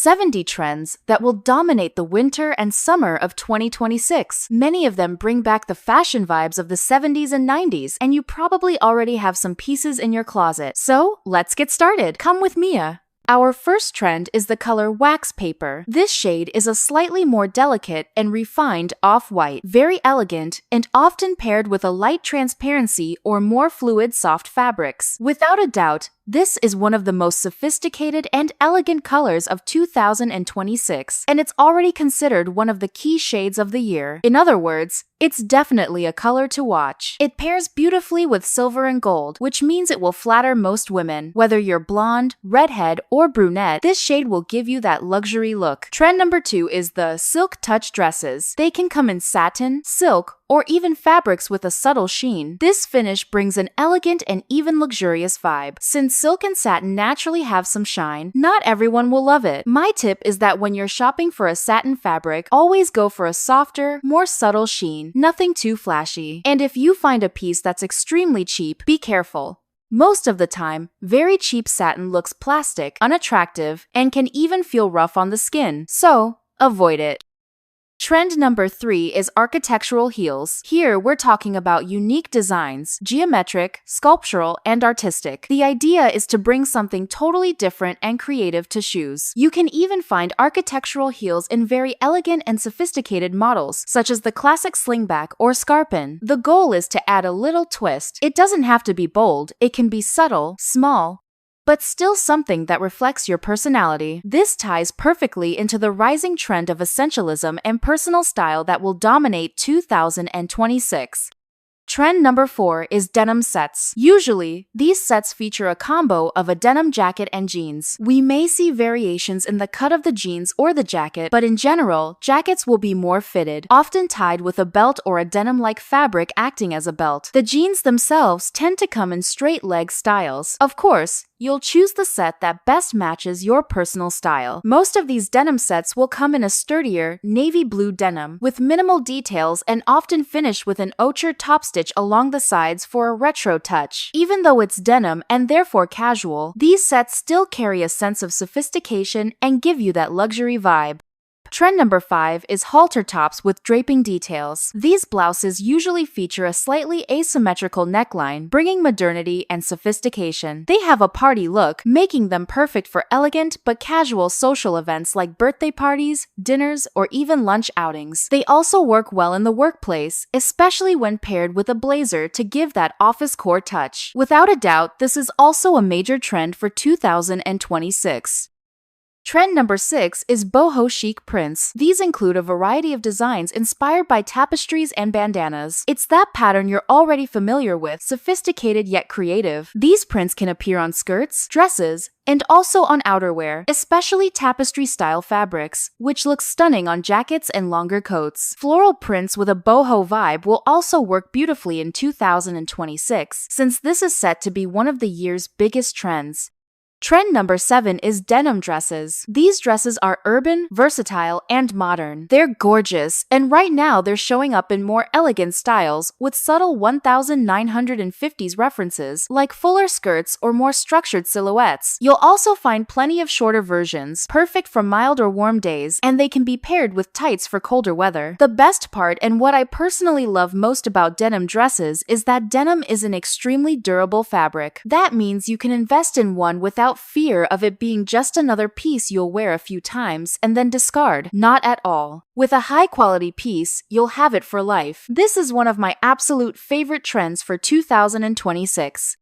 70 trends that will dominate the winter and summer of 2026. Many of them bring back the fashion vibes of the 70s and 90s, and you probably already have some pieces in your closet. So, let's get started. Come with Mia. Our first trend is the color wax paper. This shade is a slightly more delicate and refined off-white, very elegant, and often paired with a light transparency or more fluid soft fabrics. Without a doubt, this is one of the most sophisticated and elegant colors of 2026, and it's already considered one of the key shades of the year. In other words, it's definitely a color to watch. It pairs beautifully with silver and gold, which means it will flatter most women. Whether you're blonde, redhead, or brunette, this shade will give you that luxury look. Trend number 2 is the silk touch dresses. They can come in satin, silk, or even fabrics with a subtle sheen. This finish brings an elegant and even luxurious vibe. Since silk and satin naturally have some shine, not everyone will love it. My tip is that when you're shopping for a satin fabric, always go for a softer, more subtle sheen, nothing too flashy. And if you find a piece that's extremely cheap, be careful. Most of the time, very cheap satin looks plastic, unattractive, and can even feel rough on the skin, so avoid it. Trend number 3 is architectural heels. Here, we're talking about unique designs, geometric, sculptural, and artistic. The idea is to bring something totally different and creative to shoes. You can even find architectural heels in very elegant and sophisticated models, such as the classic slingback or scarpin. The goal is to add a little twist. It doesn't have to be bold, it can be subtle, small, but still something that reflects your personality. This ties perfectly into the rising trend of essentialism and personal style that will dominate 2026. Trend number 4 is denim sets. Usually, these sets feature a combo of a denim jacket and jeans. We may see variations in the cut of the jeans or the jacket, but in general, jackets will be more fitted, often tied with a belt or a denim-like fabric acting as a belt. The jeans themselves tend to come in straight leg styles. Of course, you'll choose the set that best matches your personal style. Most of these denim sets will come in a sturdier, navy blue denim, with minimal details and often finished with an ochre top stitch along the sides for a retro touch. Even though it's denim and therefore casual, these sets still carry a sense of sophistication and give you that luxury vibe. Trend number 5 is halter tops with draping details. These blouses usually feature a slightly asymmetrical neckline, bringing modernity and sophistication. They have a party look, making them perfect for elegant but casual social events like birthday parties, dinners, or even lunch outings. They also work well in the workplace, especially when paired with a blazer to give that office core touch. Without a doubt, this is also a major trend for 2026. Trend number 6 is boho chic prints. These include a variety of designs inspired by tapestries and bandanas. It's that pattern you're already familiar with, sophisticated yet creative. These prints can appear on skirts, dresses, and also on outerwear, especially tapestry-style fabrics, which look stunning on jackets and longer coats. Floral prints with a boho vibe will also work beautifully in 2026, since this is set to be one of the year's biggest trends. Trend number 7 is denim dresses. These dresses are urban, versatile, and modern. They're gorgeous, and right now they're showing up in more elegant styles with subtle 1950s references like fuller skirts or more structured silhouettes. You'll also find plenty of shorter versions, perfect for mild or warm days, and they can be paired with tights for colder weather. The best part, and what I personally love most about denim dresses, is that denim is an extremely durable fabric. That means you can invest in one without fear of it being just another piece you'll wear a few times and then discard. Not at all. With a high-quality piece, you'll have it for life. This is one of my absolute favorite trends for 2026.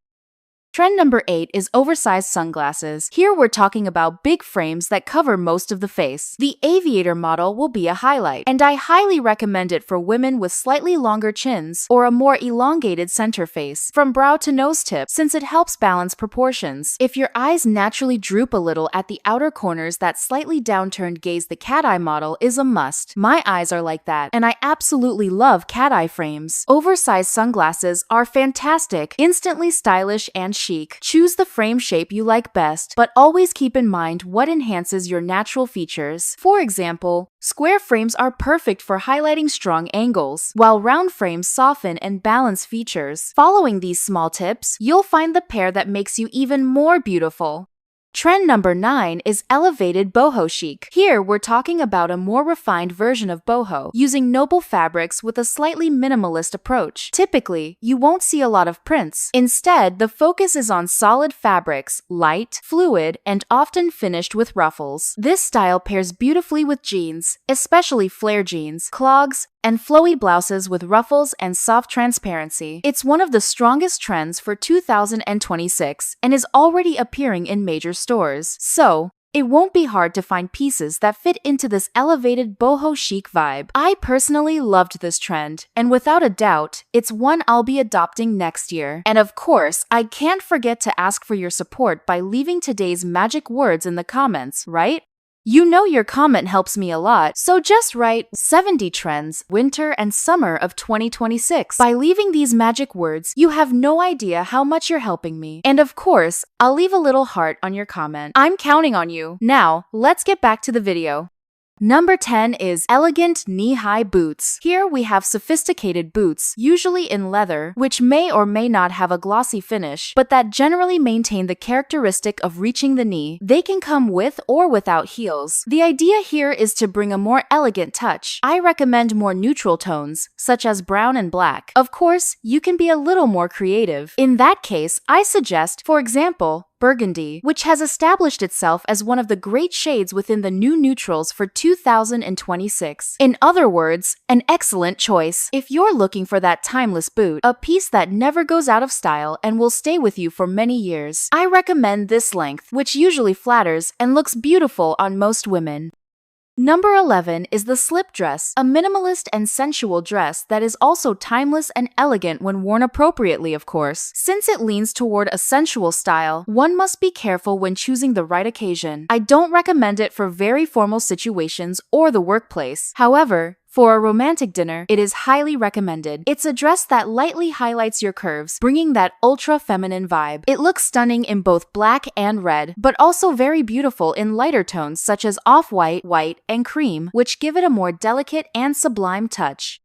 Trend number 8 is oversized sunglasses. Here we're talking about big frames that cover most of the face. The aviator model will be a highlight, and I highly recommend it for women with slightly longer chins or a more elongated center face, from brow to nose tip, since it helps balance proportions. If your eyes naturally droop a little at the outer corners, that slightly downturned gaze, the cat eye model, is a must. My eyes are like that, and I absolutely love cat eye frames. Oversized sunglasses are fantastic, instantly stylish and chic. Choose the frame shape you like best, but always keep in mind what enhances your natural features. For example, square frames are perfect for highlighting strong angles, while round frames soften and balance features. Following these small tips, you'll find the pair that makes you even more beautiful. Trend number 9 is elevated boho chic. Here, we're talking about a more refined version of boho, using noble fabrics with a slightly minimalist approach. Typically, you won't see a lot of prints. Instead, the focus is on solid fabrics, light, fluid, and often finished with ruffles. This style pairs beautifully with jeans, especially flare jeans, clogs, and flowy blouses with ruffles and soft transparency. It's one of the strongest trends for 2026 and is already appearing in major stores. So, it won't be hard to find pieces that fit into this elevated boho chic vibe. I personally loved this trend, and without a doubt, it's one I'll be adopting next year. And of course, I can't forget to ask for your support by leaving today's magic words in the comments, right? You know your comment helps me a lot, so just write 70 trends, winter and summer of 2026. By leaving these magic words, you have no idea how much you're helping me. And of course, I'll leave a little heart on your comment. I'm counting on you. Now, let's get back to the video. Number 10 is elegant knee-high boots. Here we have sophisticated boots, usually in leather, which may or may not have a glossy finish, but that generally maintain the characteristic of reaching the knee. They can come with or without heels. The idea here is to bring a more elegant touch. I recommend more neutral tones, such as brown and black. Of course, you can be a little more creative. In that case, I suggest, for example, burgundy, which has established itself as one of the great shades within the new neutrals for 2026. In other words, an excellent choice. If you're looking for that timeless boot, a piece that never goes out of style and will stay with you for many years, I recommend this length, which usually flatters and looks beautiful on most women. Number 11 is the slip dress, a minimalist and sensual dress that is also timeless and elegant when worn appropriately, of course. Since it leans toward a sensual style, one must be careful when choosing the right occasion. I don't recommend it for very formal situations or the workplace. However, for a romantic dinner, it is highly recommended. It's a dress that lightly highlights your curves, bringing that ultra-feminine vibe. It looks stunning in both black and red, but also very beautiful in lighter tones such as off-white, white, and cream, which give it a more delicate and sublime touch.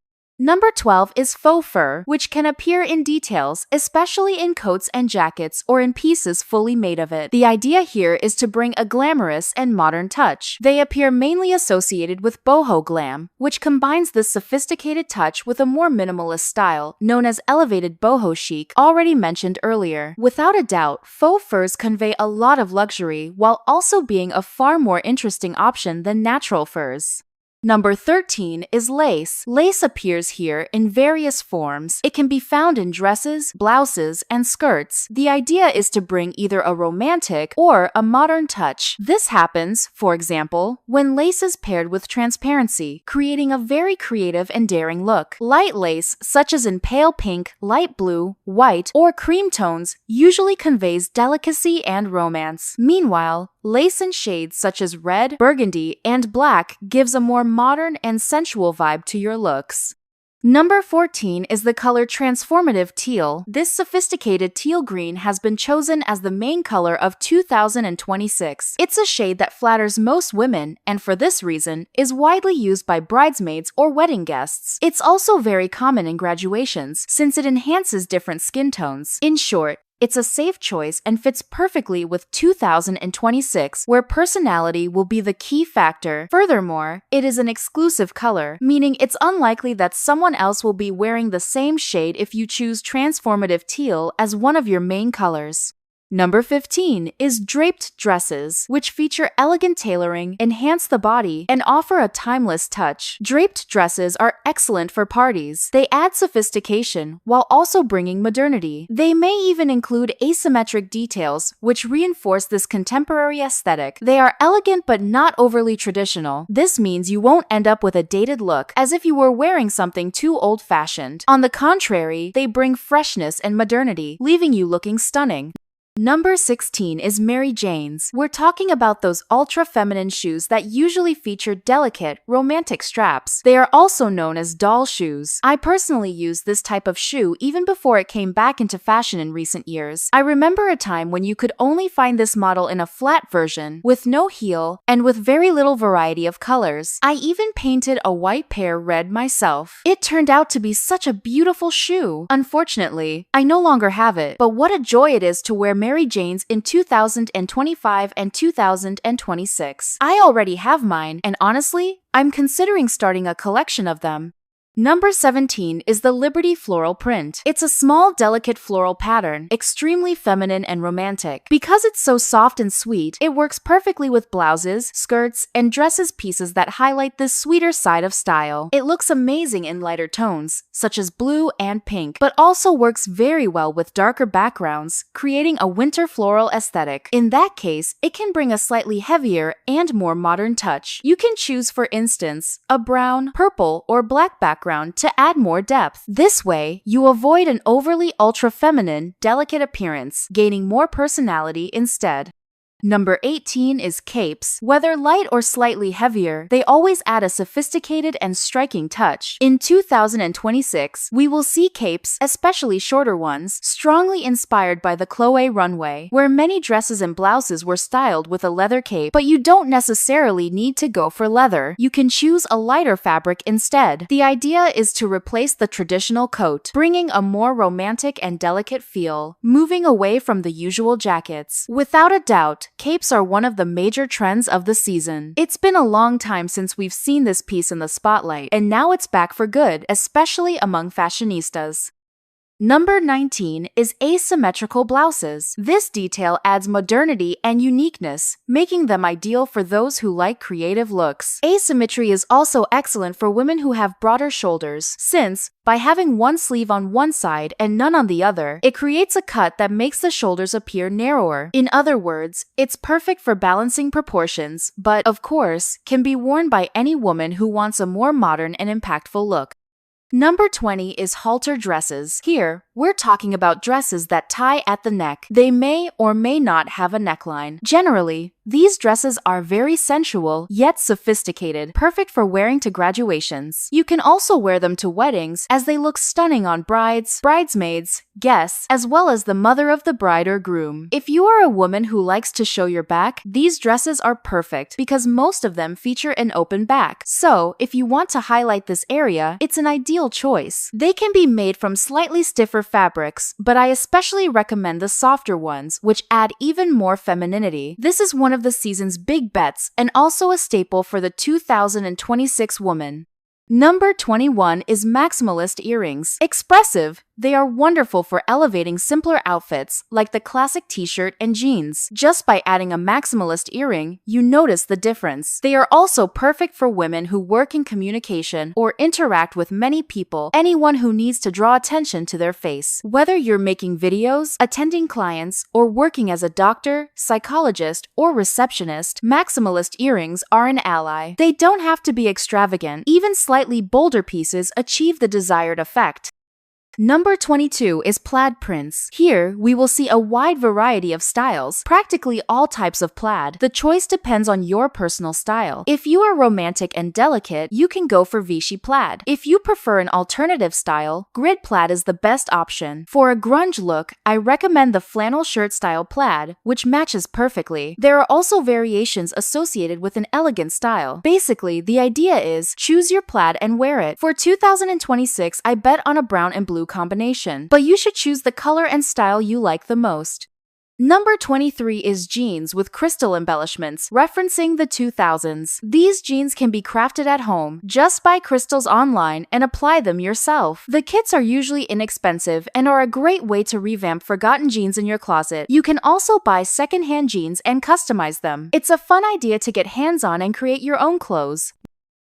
Number 12 is faux fur, which can appear in details, especially in coats and jackets or in pieces fully made of it. The idea here is to bring a glamorous and modern touch. They appear mainly associated with boho glam, which combines this sophisticated touch with a more minimalist style, known as elevated boho chic, already mentioned earlier. Without a doubt, faux furs convey a lot of luxury while also being a far more interesting option than natural furs. Number 13 is lace. Lace appears here in various forms. It can be found in dresses, blouses, and skirts. The idea is to bring either a romantic or a modern touch. This happens, for example, when lace is paired with transparency, creating a very creative and daring look. Light lace, such as in pale pink, light blue, white, or cream tones, usually conveys delicacy and romance. Meanwhile, lace in shades such as red, burgundy, and black gives a more modern and sensual vibe to your looks. Number 14 is the color Transformative teal. This sophisticated teal green has been chosen as the main color of 2026. It's a shade that flatters most women, and for this reason, is widely used by bridesmaids or wedding guests. It's also very common in graduations, since it enhances different skin tones. In short, it's a safe choice and fits perfectly with 2026, where personality will be the key factor. Furthermore, it is an exclusive color, meaning it's unlikely that someone else will be wearing the same shade if you choose Transformative teal as one of your main colors. Number 15 is draped dresses, which feature elegant tailoring, enhance the body, and offer a timeless touch. Draped dresses are excellent for parties. They add sophistication while also bringing modernity. They may even include asymmetric details, which reinforce this contemporary aesthetic. They are elegant but not overly traditional. This means you won't end up with a dated look, as if you were wearing something too old-fashioned. On the contrary, they bring freshness and modernity, leaving you looking stunning. Number 16 is Mary Jane's. We're talking about those ultra-feminine shoes that usually feature delicate, romantic straps. They are also known as doll shoes. I personally used this type of shoe even before it came back into fashion in recent years. I remember a time when you could only find this model in a flat version, with no heel, and with very little variety of colors. I even painted a white pair red myself. It turned out to be such a beautiful shoe. Unfortunately, I no longer have it, but what a joy it is to wear Mary Mary Janes in 2025 and 2026. I already have mine, and honestly, I'm considering starting a collection of them. Number 17 is the Liberty floral print. It's a small, delicate floral pattern, extremely feminine and romantic. Because it's so soft and sweet, it works perfectly with blouses, skirts, and dresses pieces that highlight this sweeter side of style. It looks amazing in lighter tones, such as blue and pink, but also works very well with darker backgrounds, creating a winter floral aesthetic. In that case, it can bring a slightly heavier and more modern touch. You can choose, for instance, a brown, purple, or black background to add more depth. This way, you avoid an overly ultra-feminine, delicate appearance, gaining more personality instead. Number 18 is capes. Whether light or slightly heavier, they always add a sophisticated and striking touch. In 2026, we will see capes, especially shorter ones, strongly inspired by the Chloe runway, where many dresses and blouses were styled with a leather cape, but you don't necessarily need to go for leather. You can choose a lighter fabric instead. The idea is to replace the traditional coat, bringing a more romantic and delicate feel, moving away from the usual jackets. Without a doubt, capes are one of the major trends of the season. It's been a long time since we've seen this piece in the spotlight, and now it's back for good, especially among fashionistas. Number 19 is asymmetrical blouses. This detail adds modernity and uniqueness, making them ideal for those who like creative looks. Asymmetry is also excellent for women who have broader shoulders, since, by having one sleeve on one side and none on the other, it creates a cut that makes the shoulders appear narrower. In other words, it's perfect for balancing proportions, but, of course, can be worn by any woman who wants a more modern and impactful look. Number 20 is halter dresses. Here, we're talking about dresses that tie at the neck. They may or may not have a neckline. Generally, these dresses are very sensual, yet sophisticated, perfect for wearing to graduations. You can also wear them to weddings, as they look stunning on brides, bridesmaids, guests, as well as the mother of the bride or groom. If you are a woman who likes to show your back, these dresses are perfect because most of them feature an open back. So, if you want to highlight this area, it's an ideal choice. They can be made from slightly stiffer fabrics, but I especially recommend the softer ones, which add even more femininity. This is one of the season's big bets and also a staple for the 2026 woman. Number 21 is Maximalist earrings. Expressive, they are wonderful for elevating simpler outfits like the classic t-shirt and jeans. Just by adding a Maximalist earring, you notice the difference. They are also perfect for women who work in communication or interact with many people, anyone who needs to draw attention to their face. Whether you're making videos, attending clients, or working as a doctor, psychologist, or receptionist, Maximalist earrings are an ally. They don't have to be extravagant. Even slightly bolder pieces achieve the desired effect. Number 22 is plaid prints. Here, we will see a wide variety of styles, practically all types of plaid. The choice depends on your personal style. If you are romantic and delicate, you can go for Vichy plaid. If you prefer an alternative style, grid plaid is the best option. For a grunge look, I recommend the flannel shirt style plaid, which matches perfectly. There are also variations associated with an elegant style. Basically, the idea is, choose your plaid and wear it. For 2026, I bet on a brown and blue combination, but you should choose the color and style you like the most. Number 23 is jeans with crystal embellishments, referencing the 2000s. These jeans can be crafted at home. Just buy crystals online and apply them yourself. The kits are usually inexpensive and are a great way to revamp forgotten jeans in your closet. You can also buy secondhand jeans and customize them. It's a fun idea to get hands-on and create your own clothes.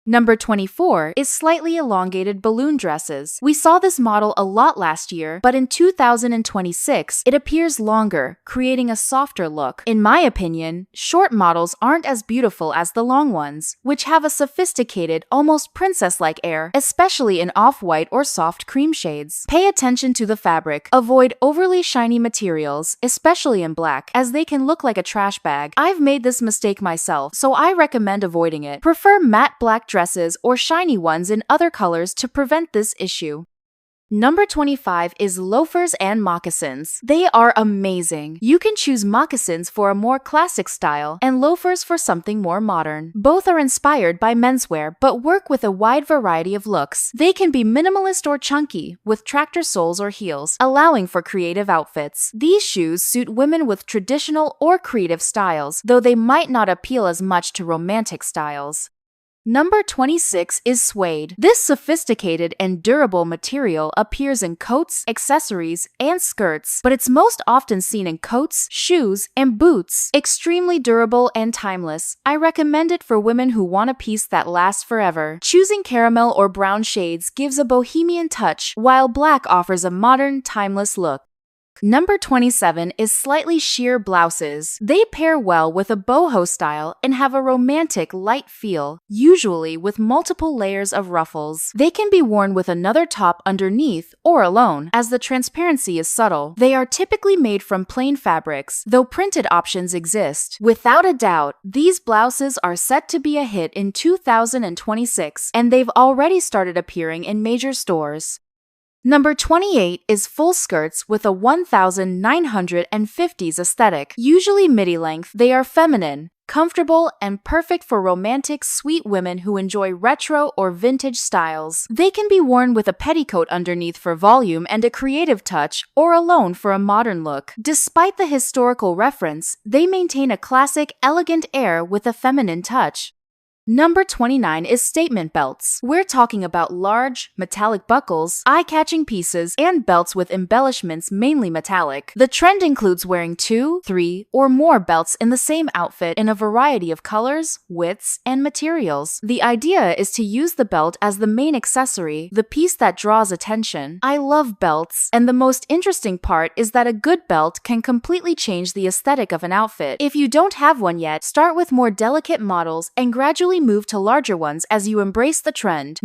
Number 24 is slightly elongated balloon dresses. We saw this model a lot last year, but in 2026, it appears longer, creating a softer look. In my opinion, short models aren't as beautiful as the long ones, which have a sophisticated, almost princess-like air, especially in off-white or soft cream shades. Pay attention to the fabric. Avoid overly shiny materials, especially in black, as they can look like a trash bag. I've made this mistake myself, so I recommend avoiding it. Prefer matte black dresses or shiny ones in other colors to prevent this issue. Number 25 is loafers and moccasins. They are amazing. You can choose moccasins for a more classic style and loafers for something more modern. Both are inspired by menswear but work with a wide variety of looks. They can be minimalist or chunky, with tractor soles or heels, allowing for creative outfits. These shoes suit women with traditional or creative styles, though they might not appeal as much to romantic styles. Number 26 is suede. This sophisticated and durable material appears in coats, accessories, and skirts, but it's most often seen in coats, shoes, and boots. Extremely durable and timeless, I recommend it for women who want a piece that lasts forever. Choosing caramel or brown shades gives a bohemian touch, while black offers a modern, timeless look. Number 27 is slightly sheer blouses. They pair well with a boho style and have a romantic, light feel, usually with multiple layers of ruffles. They can be worn with another top underneath or alone, as the transparency is subtle. They are typically made from plain fabrics, though printed options exist. Without a doubt, these blouses are set to be a hit in 2026, and they've already started appearing in major stores. Number 28 is full skirts with a 1950s aesthetic. Usually midi-length, they are feminine, comfortable, and perfect for romantic, sweet women who enjoy retro or vintage styles. They can be worn with a petticoat underneath for volume and a creative touch, or alone for a modern look. Despite the historical reference, they maintain a classic, elegant air with a feminine touch. Number 29 is statement belts. We're talking about large, metallic buckles, eye-catching pieces, and belts with embellishments mainly metallic. The trend includes wearing 2, 3, or more belts in the same outfit in a variety of colors, widths, and materials. The idea is to use the belt as the main accessory, the piece that draws attention. I love belts, and the most interesting part is that a good belt can completely change the aesthetic of an outfit. If you don't have one yet, start with more delicate models and gradually move to larger ones as you embrace the trend.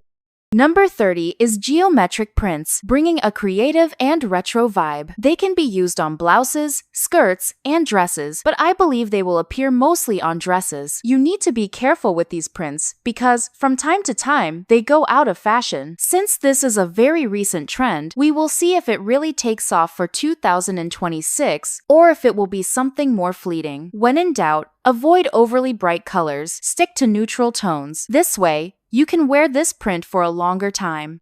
Number 30 is geometric prints, bringing a creative and retro vibe. They can be used on blouses, skirts, and dresses, but I believe they will appear mostly on dresses. You need to be careful with these prints because, from time to time, they go out of fashion. Since this is a very recent trend, we will see if it really takes off for 2026 or if it will be something more fleeting. When in doubt, avoid overly bright colors. Stick to neutral tones. This way, you can wear this print for a longer time.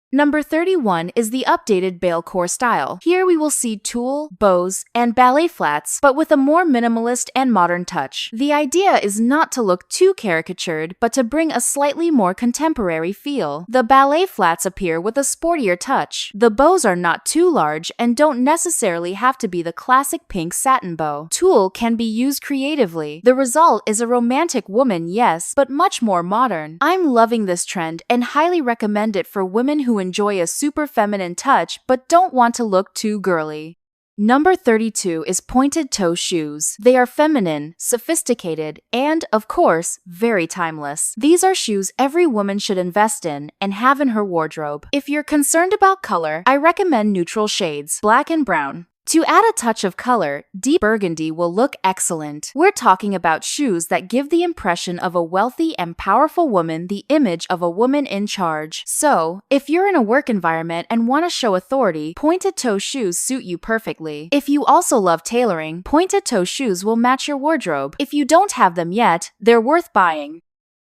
Number 31 is the updated balletcore style. Here we will see tulle, bows, and ballet flats, but with a more minimalist and modern touch. The idea is not to look too caricatured, but to bring a slightly more contemporary feel. The ballet flats appear with a sportier touch. The bows are not too large and don't necessarily have to be the classic pink satin bow. Tulle can be used creatively. The result is a romantic woman, yes, but much more modern. I'm loving this trend and highly recommend it for women who enjoy a super feminine touch but don't want to look too girly. Number 32 is pointed toe shoes. They are feminine, sophisticated, and, of course, very timeless. These are shoes every woman should invest in and have in her wardrobe. If you're concerned about color, I recommend neutral shades, black and brown. To add a touch of color, deep burgundy will look excellent. We're talking about shoes that give the impression of a wealthy and powerful woman, the image of a woman in charge. So, if you're in a work environment and want to show authority, pointed toe shoes suit you perfectly. If you also love tailoring, pointed toe shoes will match your wardrobe. If you don't have them yet, they're worth buying.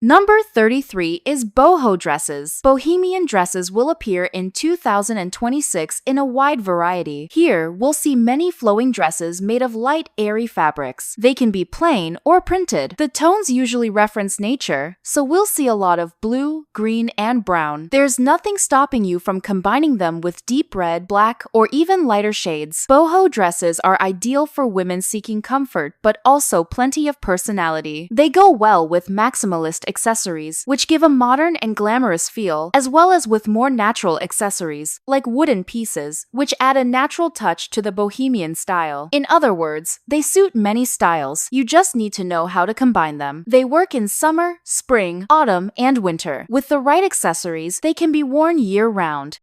Number 33 is boho dresses. Bohemian dresses will appear in 2026 in a wide variety. Here, we'll see many flowing dresses made of light, airy fabrics. They can be plain or printed. The tones usually reference nature, so we'll see a lot of blue, green, and brown. There's nothing stopping you from combining them with deep red, black, or even lighter shades. Boho dresses are ideal for women seeking comfort, but also plenty of personality. They go well with Maximalist accessories, which give a modern and glamorous feel, as well as with more natural accessories, like wooden pieces, which add a natural touch to the bohemian style. In other words, they suit many styles. You just need to know how to combine them. They work in summer, spring, autumn, and winter. With the right accessories, they can be worn year-round.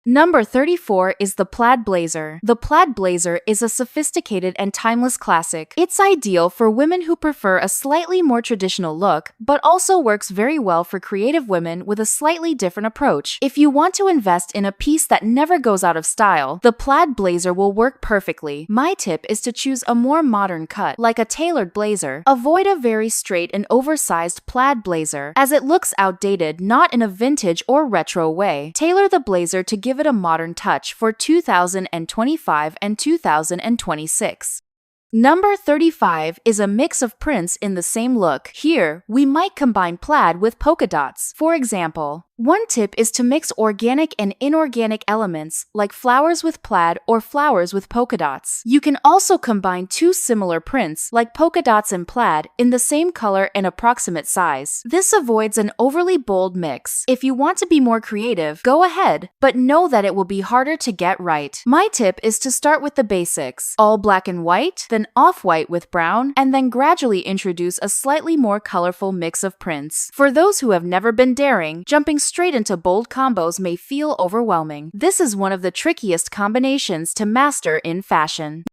Number 34 is the plaid blazer. The plaid blazer is a sophisticated and timeless classic. It's ideal for women who prefer a slightly more traditional look, but also works very well for creative women with a slightly different approach. If you want to invest in a piece that never goes out of style, the plaid blazer will work perfectly. My tip is to choose a more modern cut, like a tailored blazer. Avoid a very straight and oversized plaid blazer, as it looks outdated, not in a vintage or retro way. Tailor the blazer to give it a modern touch for 2025 and 2026. Number 35 is a mix of prints in the same look. Here, we might combine plaid with polka dots. For example, one tip is to mix organic and inorganic elements like flowers with plaid or flowers with polka dots. You can also combine two similar prints like polka dots and plaid in the same color and approximate size. This avoids an overly bold mix. If you want to be more creative, go ahead, but know that it will be harder to get right. My tip is to start with the basics, all black and white, then off-white with brown, and then gradually introduce a slightly more colorful mix of prints. For those who have never been daring, jumping straight into bold combos may feel overwhelming. This is one of the trickiest combinations to master in fashion.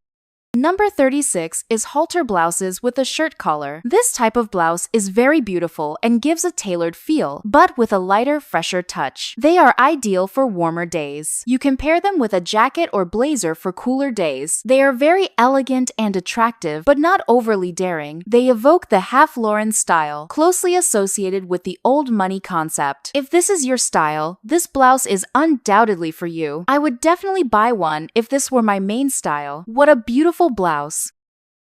Number 36 is halter blouses with a shirt collar. This type of blouse is very beautiful and gives a tailored feel, but with a lighter, fresher touch. They are ideal for warmer days. You can pair them with a jacket or blazer for cooler days. They are very elegant and attractive, but not overly daring. They evoke the half Lauren style, closely associated with the old money concept. If this is your style, this blouse is undoubtedly for you. I would definitely buy one if this were my main style. What a beautiful blouse.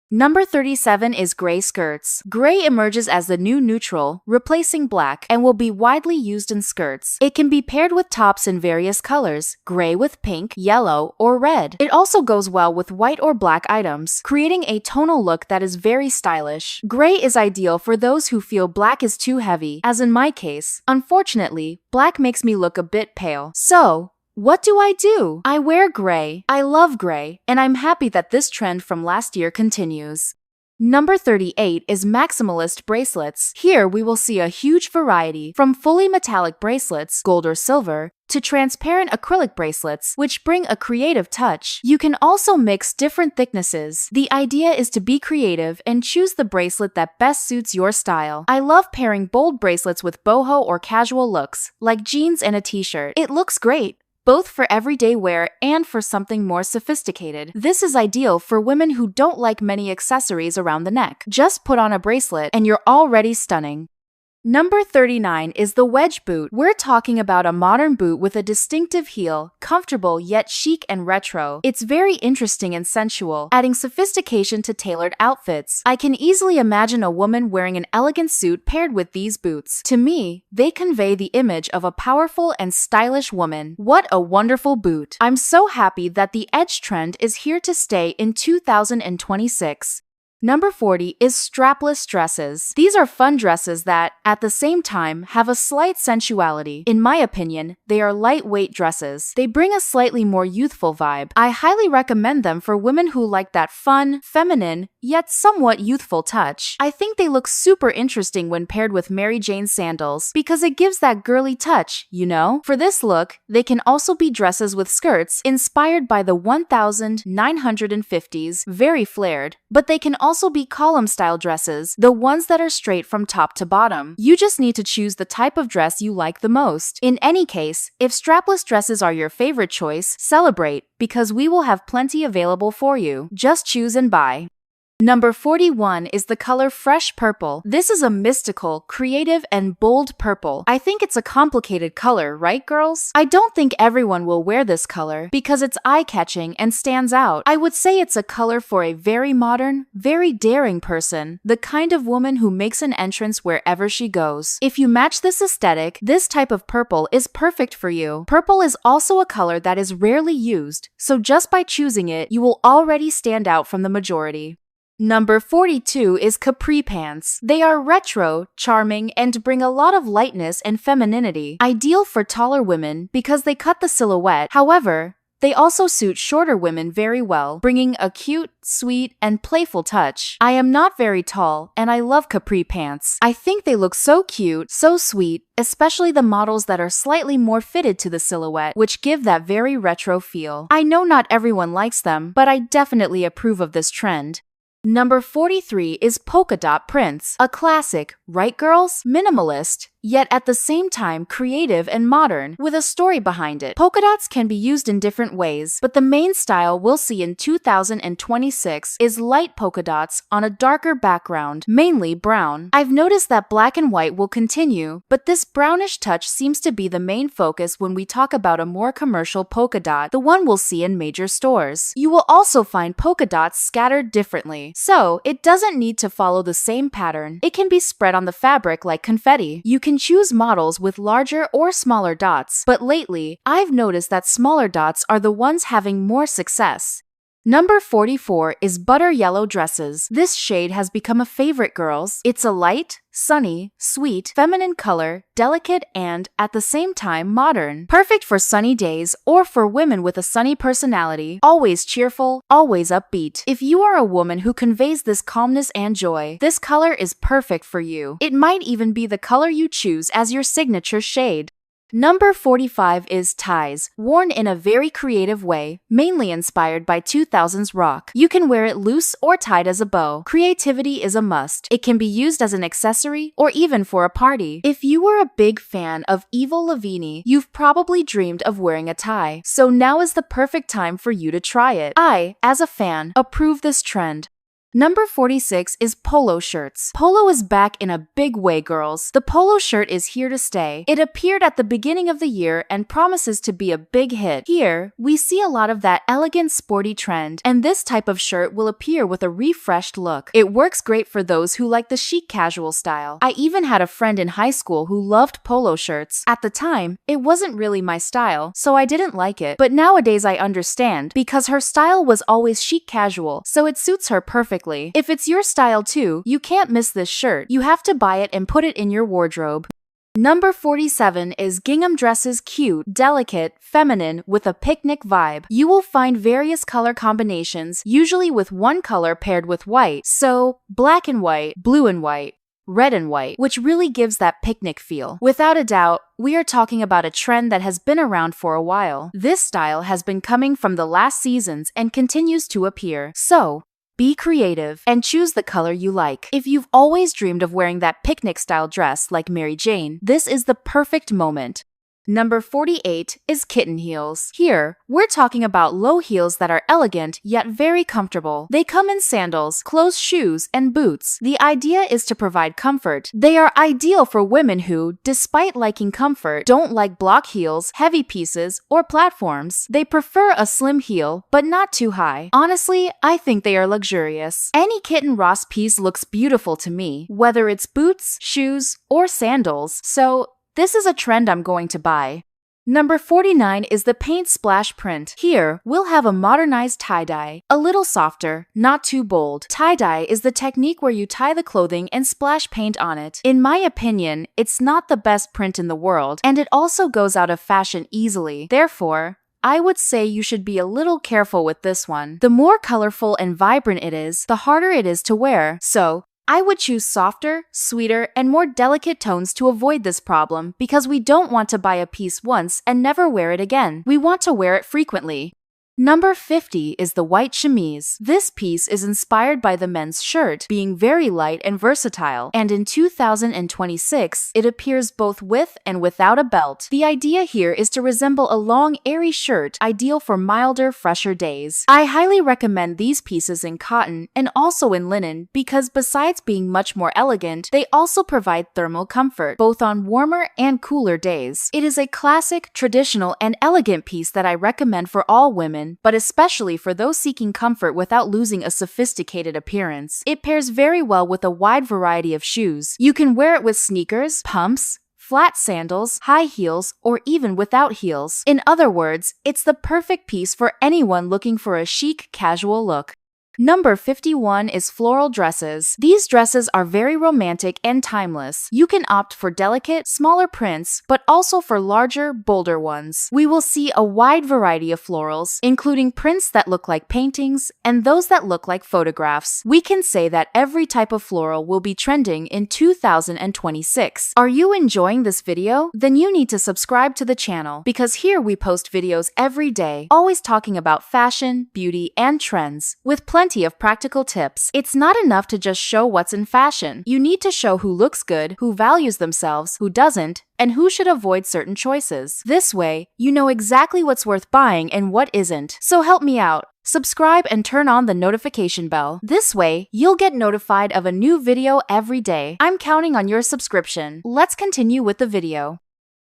Number 37 is gray skirts. Gray emerges as the new neutral, replacing black, and will be widely used in skirts. It can be paired with tops in various colors, gray with pink, yellow, or red. It also goes well with white or black items, creating a tonal look that is very stylish. Gray is ideal for those who feel black is too heavy, as in my case. Unfortunately, black makes me look a bit pale. So, what do? I wear gray. I love gray, and I'm happy that this trend from last year continues. Number 38 is Maximalist bracelets. Here we will see a huge variety, from fully metallic bracelets, gold or silver, to transparent acrylic bracelets, which bring a creative touch. You can also mix different thicknesses. The idea is to be creative and choose the bracelet that best suits your style. I love pairing bold bracelets with boho or casual looks, like jeans and a t-shirt. It looks great, both for everyday wear and for something more sophisticated. This is ideal for women who don't like many accessories around the neck. Just put on a bracelet and you're already stunning. Number 39 is the wedge boot. We're talking about a modern boot with a distinctive heel, comfortable yet chic and retro. It's very interesting and sensual, adding sophistication to tailored outfits. I can easily imagine a woman wearing an elegant suit paired with these boots. To me, they convey the image of a powerful and stylish woman. What a wonderful boot! I'm so happy that the edge trend is here to stay in 2026. Number 40 is strapless dresses. These are fun dresses that, at the same time, have a slight sensuality. In my opinion, they are lightweight dresses. They bring a slightly more youthful vibe. I highly recommend them for women who like that fun, feminine, yet somewhat youthful touch. I think they look super interesting when paired with Mary Jane sandals, because it gives that girly touch, you know? For this look, they can also be dresses with skirts inspired by the 1950s, very flared, but they can also be column-style dresses, the ones that are straight from top to bottom. You just need to choose the type of dress you like the most. In any case, if strapless dresses are your favorite choice, celebrate, because we will have plenty available for you. Just choose and buy. Number 41 is the color fresh purple. This is a mystical, creative, and bold purple. I think it's a complicated color, right, girls? I don't think everyone will wear this color because it's eye-catching and stands out. I would say it's a color for a very modern, very daring person, the kind of woman who makes an entrance wherever she goes. If you match this aesthetic, this type of purple is perfect for you. Purple is also a color that is rarely used, so just by choosing it, you will already stand out from the majority. Number 42 is capri pants. They are retro, charming, and bring a lot of lightness and femininity, ideal for taller women because they cut the silhouette. However, They also suit shorter women very well, bringing a cute, sweet, and playful touch. I am not very tall, and I love capri pants. I think they look so cute, so sweet, especially the models that are slightly more fitted to the silhouette, which give that very retro feel. I know not everyone likes them, but I definitely approve of this trend. Number 43 is polka dot prints. A classic, right girls? Minimalist, yet at the same time creative and modern, with a story behind it. Polka dots can be used in different ways, but the main style we'll see in 2026 is light polka dots on a darker background, mainly brown. I've noticed that black and white will continue, but this brownish touch seems to be the main focus when we talk about a more commercial polka dot, the one we'll see in major stores. You will also find polka dots scattered differently, so it doesn't need to follow the same pattern. It can be spread on the fabric like confetti. You can choose models with larger or smaller dots, but lately, I've noticed that smaller dots are the ones having more success. Number 44 is butter yellow dresses. This shade has become a favorite, girls. It's a light, sunny, sweet, feminine color, delicate and, at the same time, modern. Perfect for sunny days or for women with a sunny personality, always cheerful, always upbeat. If you are a woman who conveys this calmness and joy, this color is perfect for you. It might even be the color you choose as your signature shade. Number 45 is ties, worn in a very creative way, mainly inspired by 2000s rock. You can wear it loose or tied as a bow. Creativity is a must. It can be used as an accessory or even for a party. If you were a big fan of Avril Lavigne, you've probably dreamed of wearing a tie. So now is the perfect time for you to try it. I, as a fan, approve this trend. Number 46 is polo shirts. Polo is back in a big way, girls. The polo shirt is here to stay. It appeared at the beginning of the year and promises to be a big hit. Here, we see a lot of that elegant sporty trend, and this type of shirt will appear with a refreshed look. It works great for those who like the chic casual style. I even had a friend in high school who loved polo shirts. At the time, it wasn't really my style, so I didn't like it. But nowadays I understand, because her style was always chic casual, so it suits her perfectly. If it's your style too, you can't miss this shirt. You have to buy it and put it in your wardrobe. Number 47 is gingham dresses, cute, delicate, feminine, with a picnic vibe. You will find various color combinations, usually with one color paired with white. So, black and white, blue and white, red and white, which really gives that picnic feel. Without a doubt, we are talking about a trend that has been around for a while. This style has been coming from the last seasons and continues to appear. So, be creative and choose the color you like. If you've always dreamed of wearing that picnic-style dress like Mary Jane, this is the perfect moment. Number 48 is kitten heels. Here, we're talking about low heels that are elegant yet very comfortable. They come in sandals, closed shoes, and boots. The idea is to provide comfort. They are ideal for women who, despite liking comfort, don't like block heels, heavy pieces, or platforms. They prefer a slim heel, but not too high. Honestly, I think they are luxurious. Any kitten Ross piece looks beautiful to me, whether it's boots, shoes, or sandals. So, this is a trend I'm going to buy. Number 49 is the paint splash print. Here, we'll have a modernized tie-dye, a little softer, not too bold. Tie-dye is the technique where you tie the clothing and splash paint on it. In my opinion, it's not the best print in the world, and it also goes out of fashion easily. Therefore, I would say you should be a little careful with this one. The more colorful and vibrant it is, the harder it is to wear. So, I would choose softer, sweeter, and more delicate tones to avoid this problem because we don't want to buy a piece once and never wear it again. We want to wear it frequently. Number 50 is the white chemise. This piece is inspired by the men's shirt, being very light and versatile, and in 2026, it appears both with and without a belt. The idea here is to resemble a long, airy shirt, ideal for milder, fresher days. I highly recommend these pieces in cotton and also in linen because besides being much more elegant, they also provide thermal comfort, both on warmer and cooler days. It is a classic, traditional, and elegant piece that I recommend for all women, but especially for those seeking comfort without losing a sophisticated appearance. It pairs very well with a wide variety of shoes. You can wear it with sneakers, pumps, flat sandals, high heels, or even without heels. In other words, it's the perfect piece for anyone looking for a chic, casual look. Number 51 is floral dresses. These dresses are very romantic and timeless. You can opt for delicate, smaller prints, but also for larger, bolder ones. We will see a wide variety of florals, including prints that look like paintings and those that look like photographs. We can say that every type of floral will be trending in 2026. Are you enjoying this video? Then you need to subscribe to the channel because here we post videos every day, always talking about fashion, beauty, and trends, with plenty of practical tips. It's not enough to just show what's in fashion. You need to show who looks good, who values themselves, who doesn't, and who should avoid certain choices. This way, you know exactly what's worth buying and what isn't. So help me out. Subscribe and turn on the notification bell. This way, you'll get notified of a new video every day. I'm counting on your subscription. Let's continue with the video.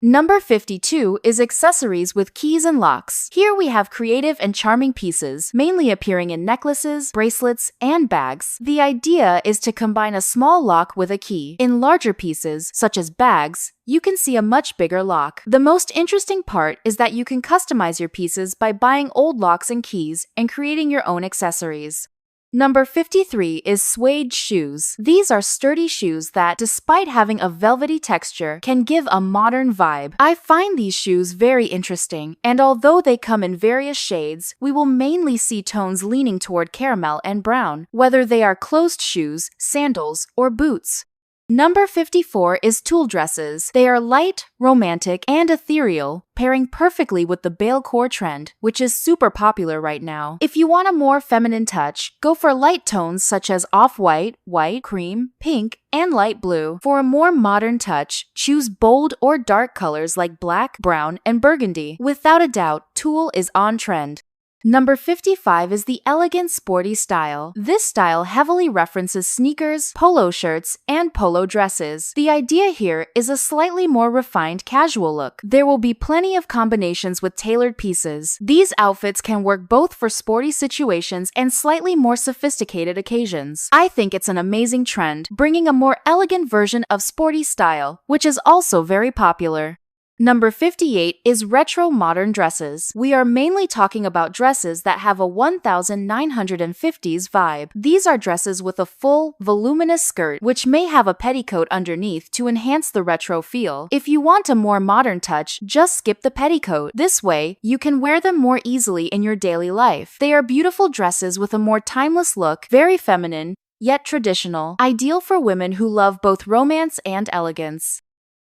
Number 52 is accessories with keys and locks. Here we have creative and charming pieces, mainly appearing in necklaces, bracelets, and bags. The idea is to combine a small lock with a key. In larger pieces, such as bags, you can see a much bigger lock. The most interesting part is that you can customize your pieces by buying old locks and keys and creating your own accessories. Number 53 is suede shoes. These are sturdy shoes that, despite having a velvety texture, can give a modern vibe. I find these shoes very interesting, and although they come in various shades, we will mainly see tones leaning toward caramel and brown, whether they are closed shoes, sandals, or boots. Number 54 is tulle dresses. They are light, romantic, and ethereal, pairing perfectly with the balletcore trend, which is super popular right now. If you want a more feminine touch, go for light tones such as off-white, white, cream, pink, and light blue. For a more modern touch, choose bold or dark colors like black, brown, and burgundy. Without a doubt, tulle is on trend. Number 55 is the elegant sporty style. This style heavily references sneakers, polo shirts, and polo dresses. The idea here is a slightly more refined casual look. There will be plenty of combinations with tailored pieces. These outfits can work both for sporty situations and slightly more sophisticated occasions. I think it's an amazing trend, bringing a more elegant version of sporty style, which is also very popular. Number 58 is retro modern dresses. We are mainly talking about dresses that have a 1950s vibe. These are dresses with a full, voluminous skirt, which may have a petticoat underneath to enhance the retro feel. If you want a more modern touch, just skip the petticoat. This way, you can wear them more easily in your daily life. They are beautiful dresses with a more timeless look, very feminine, yet traditional, ideal for women who love both romance and elegance.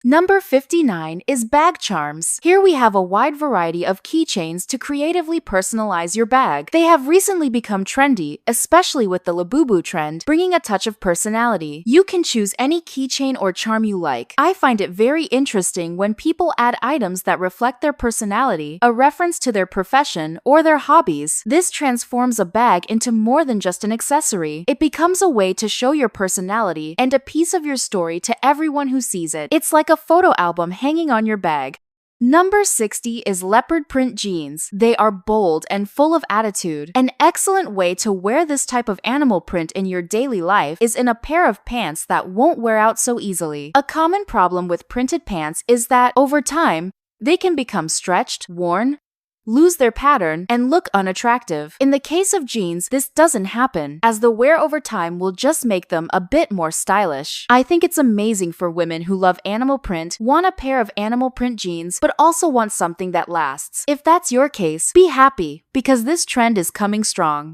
Number 59 is bag charms. Here we have a wide variety of keychains to creatively personalize your bag. They have recently become trendy, especially with the labubu trend, bringing a touch of personality. You can choose any keychain or charm you like. I find it very interesting when people add items that reflect their personality, a reference to their profession, or their hobbies. This transforms a bag into more than just an accessory. It becomes a way to show your personality and a piece of your story to everyone who sees it. It's like a photo album hanging on your bag. Number 60 is leopard-print jeans. They are bold and full of attitude. An excellent way to wear this type of animal print in your daily life is in a pair of pants that won't wear out so easily. A common problem with printed pants is that, over time, they can become stretched, worn, lose their pattern, and look unattractive. In the case of jeans, this doesn't happen, as the wear over time will just make them a bit more stylish. I think it's amazing for women who love animal print, want a pair of animal print jeans, but also want something that lasts. If that's your case, be happy, because this trend is coming strong.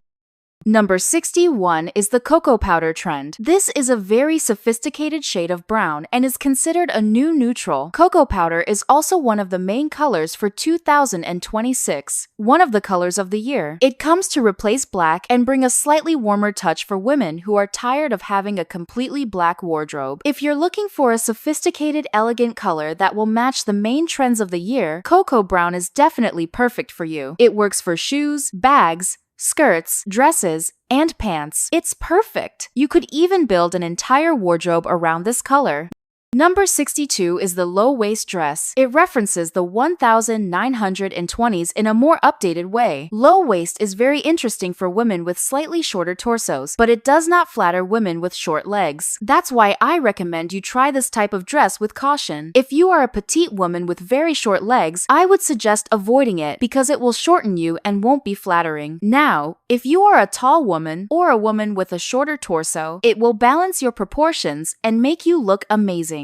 Number 61 is the cocoa powder trend. This is a very sophisticated shade of brown and is considered a new neutral. Cocoa powder is also one of the main colors for 2026, one of the colors of the year. It comes to replace black and bring a slightly warmer touch for women who are tired of having a completely black wardrobe. If you're looking for a sophisticated, elegant color that will match the main trends of the year, cocoa brown is definitely perfect for you. It works for shoes, bags, skirts, dresses, and pants. It's perfect. You could even build an entire wardrobe around this color. Number 62 is the low-waist dress. It references the 1920s in a more updated way. Low waist is very interesting for women with slightly shorter torsos, but it does not flatter women with short legs. That's why I recommend you try this type of dress with caution. If you are a petite woman with very short legs, I would suggest avoiding it because it will shorten you and won't be flattering. Now, if you are a tall woman or a woman with a shorter torso, it will balance your proportions and make you look amazing.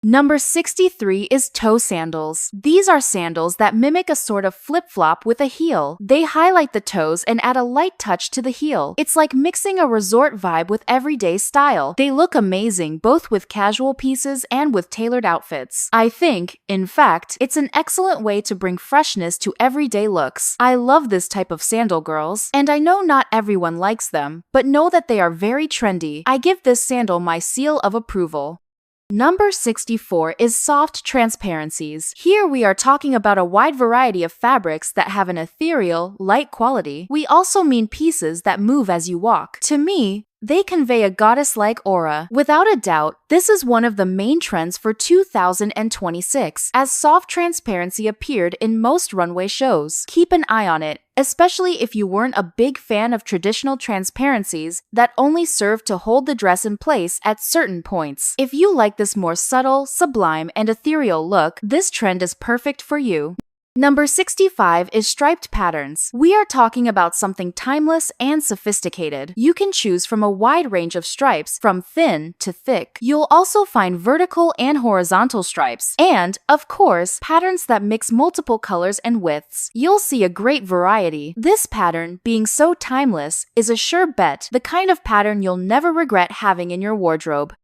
Number 63 is toe sandals. These are sandals that mimic a sort of flip-flop with a heel. They highlight the toes and add a light touch to the heel. It's like mixing a resort vibe with everyday style. They look amazing both with casual pieces and with tailored outfits. I think, in fact, it's an excellent way to bring freshness to everyday looks. I love this type of sandal, girls, and I know not everyone likes them, but know that they are very trendy. I give this sandal my seal of approval. Number 64 is soft transparencies. Here we are talking about a wide variety of fabrics that have an ethereal, light quality. We also mean pieces that move as you walk. To me, they convey a goddess-like aura. Without a doubt, this is one of the main trends for 2026, as soft transparency appeared in most runway shows. Keep an eye on it, especially if you weren't a big fan of traditional transparencies that only serve to hold the dress in place at certain points. If you like this more subtle, sublime, and ethereal look, this trend is perfect for you. Number 65 is striped patterns. We are talking about something timeless and sophisticated. You can choose from a wide range of stripes, from thin to thick. You'll also find vertical and horizontal stripes, and, of course, patterns that mix multiple colors and widths. You'll see a great variety. This pattern, being so timeless, is a sure bet, the kind of pattern you'll never regret having in your wardrobe.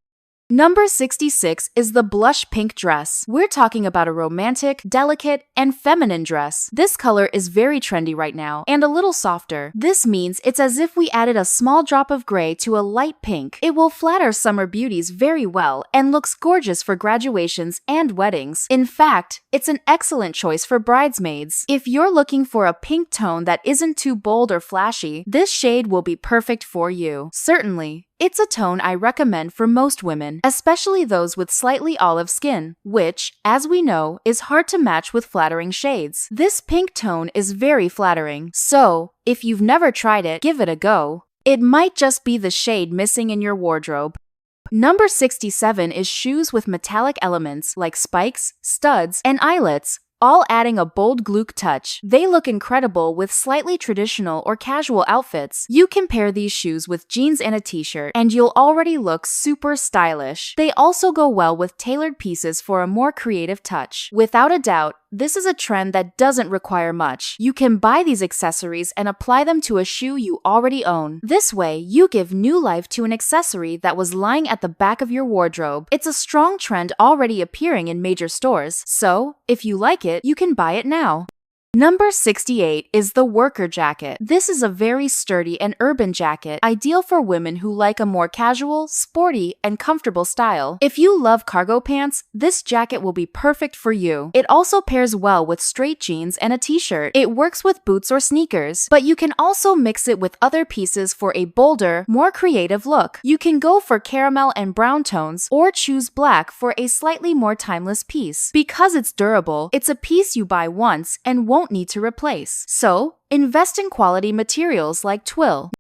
Number 66 is the blush pink dress. We're talking about a romantic, delicate, and feminine dress. This color is very trendy right now, and a little softer. This means it's as if we added a small drop of gray to a light pink. It will flatter summer beauties very well and looks gorgeous for graduations and weddings. In fact, it's an excellent choice for bridesmaids. If you're looking for a pink tone that isn't too bold or flashy, this shade will be perfect for you. Certainly, it's a tone I recommend for most women, especially those with slightly olive skin, which, as we know, is hard to match with flattering shades. This pink tone is very flattering, so if you've never tried it, give it a go. It might just be the shade missing in your wardrobe. Number 67 is shoes with metallic elements like spikes, studs, and eyelets, all adding a bold glook touch. They look incredible with slightly traditional or casual outfits. You can pair these shoes with jeans and a t-shirt, and you'll already look super stylish. They also go well with tailored pieces for a more creative touch. Without a doubt, this is a trend that doesn't require much. You can buy these accessories and apply them to a shoe you already own. This way, you give new life to an accessory that was lying at the back of your wardrobe. It's a strong trend already appearing in major stores, so if you like it, you can buy it now. Number 68 is the worker jacket. This is a very sturdy and urban jacket, ideal for women who like a more casual, sporty, and comfortable style. If you love cargo pants, this jacket will be perfect for you. It also pairs well with straight jeans and a t-shirt. It works with boots or sneakers, but you can also mix it with other pieces for a bolder, more creative look. You can go for caramel and brown tones, or choose black for a slightly more timeless piece. Because it's durable, it's a piece you buy once and won't need to replace. So, invest in quality materials like twill.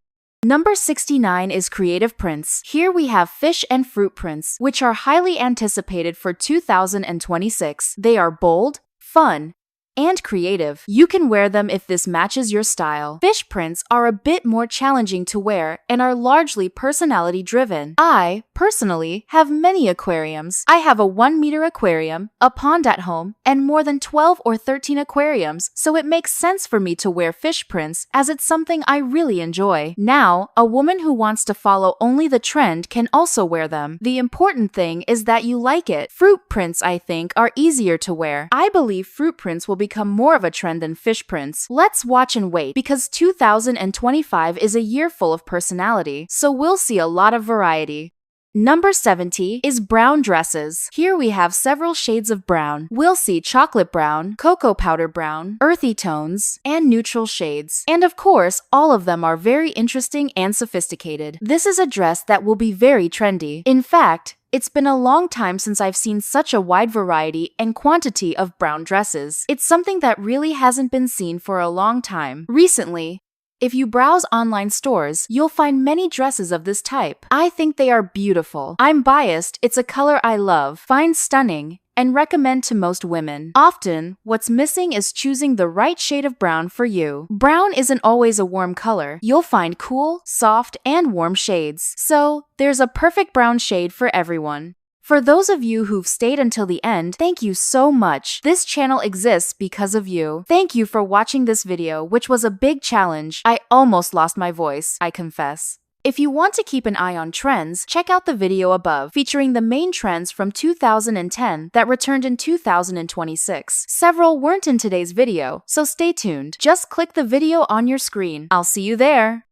Number 69 is creative prints. Here we have fish and fruit prints, which are highly anticipated for 2026. They are bold, fun, and creative. You can wear them if this matches your style. Fish prints are a bit more challenging to wear and are largely personality driven. I, personally, have many aquariums. I have a 1-meter aquarium, a pond at home, and more than 12 or 13 aquariums, so it makes sense for me to wear fish prints as it's something I really enjoy. Now, a woman who wants to follow only the trend can also wear them. The important thing is that you like it. Fruit prints, I think, are easier to wear. I believe fruit prints will become more of a trend than fish prints. Let's watch and wait, because 2025 is a year full of personality, so we'll see a lot of variety. Number 70 is brown dresses. Here we have several shades of brown. We'll see chocolate brown, cocoa powder brown, earthy tones, and neutral shades. And of course, all of them are very interesting and sophisticated. This is a dress that will be very trendy. In fact, It's been a long time since I've seen such a wide variety and quantity of brown dresses. It's something that really hasn't been seen for a long time. Recently, if you browse online stores, you'll find many dresses of this type. I think they are beautiful. I'm biased, it's a color I love, find stunning, and recommend to most women. Often, what's missing is choosing the right shade of brown for you. Brown isn't always a warm color. You'll find cool, soft, and warm shades. So, there's a perfect brown shade for everyone. For those of you who've stayed until the end, thank you so much. This channel exists because of you. Thank you for watching this video, which was a big challenge. I almost lost my voice, I confess. If you want to keep an eye on trends, check out the video above featuring the main trends from 2010 that returned in 2026. Several weren't in today's video, so stay tuned. Just click the video on your screen. I'll see you there.